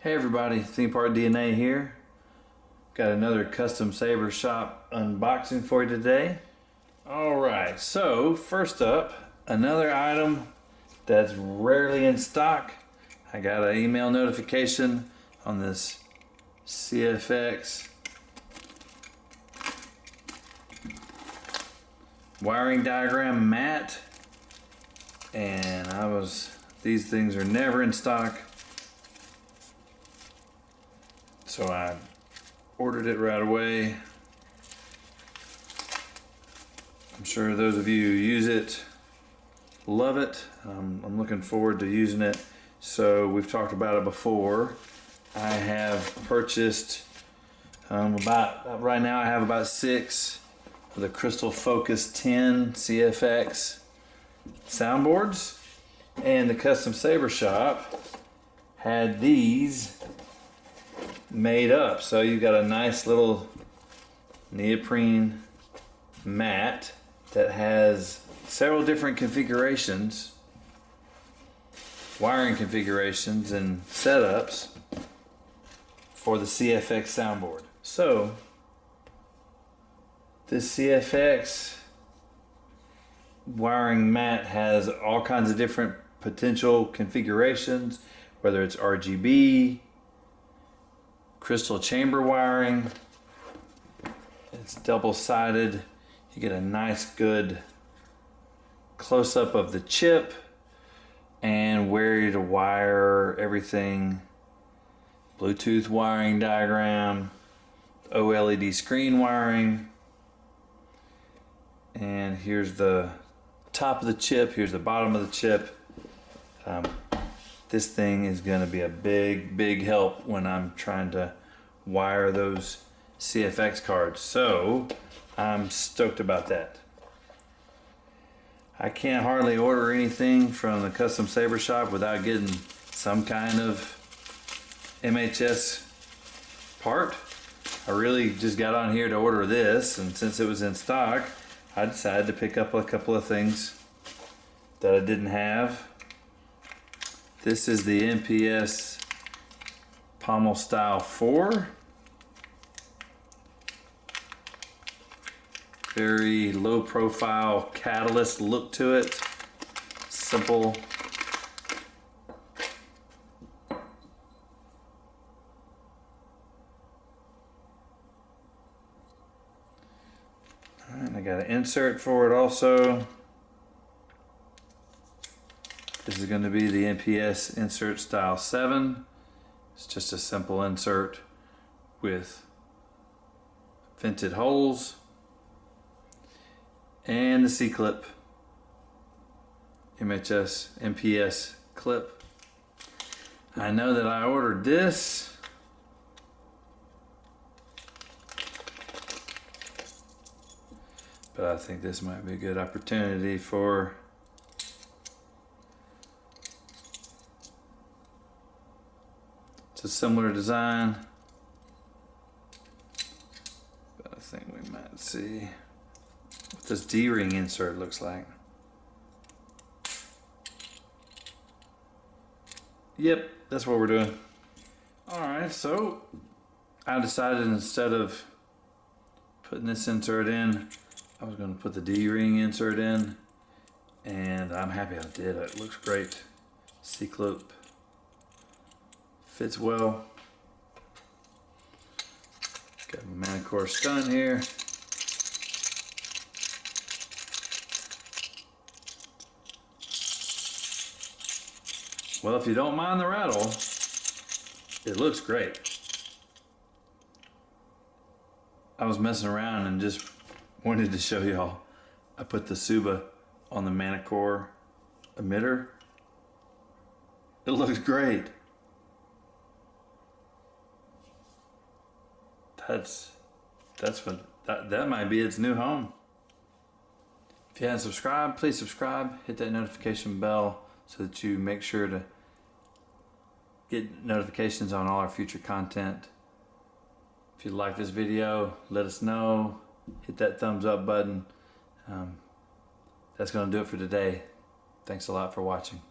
Hey everybody, Theme Park DNA here. Got another Custom Saber Shop unboxing for you today. Alright, so first up, another item that's rarely in stock. I got an email notification on this CFX wiring diagram mat, and these things are never in stock. So I ordered it right away. I'm sure those of you who use it love it. I'm looking forward to using it. So we've talked about it before. I have purchased right now I have about 6 of the Crystal Focus 10 CFX soundboards, and the Custom Saber Shop had these made up. So you've got a nice little neoprene mat that has several different configurations, wiring configurations and setups for the CFX soundboard. So this CFX wiring mat has all kinds of different potential configurations, whether it's RGB, crystal chamber wiring. It's double-sided. You get a nice good close-up of the chip and where to wire everything. Bluetooth wiring diagram, OLED screen wiring, and here's the top of the chip, here's the bottom of the chip. This thing is going to be a big help when I'm trying to wire those CFX cards. So I'm stoked about that. I can't hardly order anything from the Custom Saber Shop without getting some kind of MHS part. I really just got on here to order this, and since it was in stock, I decided to pick up a couple of things that I didn't have. This is the MPS Pommel Style 4. Very low profile catalyst look to it. Simple. Alright, I got an insert for it also. This is going to be the MPS insert style 7. It's just a simple insert with vented holes and the C-clip, MPS clip. I know that I ordered this. But I think this might be a good opportunity for a similar design, but I think we might see what this D-ring insert looks like. Yep, that's what we're doing. Alright, so I decided instead of putting this insert in, I was going to put the D-ring insert in, and I'm happy I did. It looks great. C-clip fits well. Got my Manicore stun here. Well, if you don't mind the rattle, it looks great. I was messing around and just wanted to show y'all. I put the Suba on the Manicore emitter. It looks great. That might be its new home. If you haven't subscribed, please subscribe. Hit that notification bell so that you make sure to get notifications on all our future content. If you like this video, let us know. Hit that thumbs up button. That's going to do it for today. Thanks a lot for watching.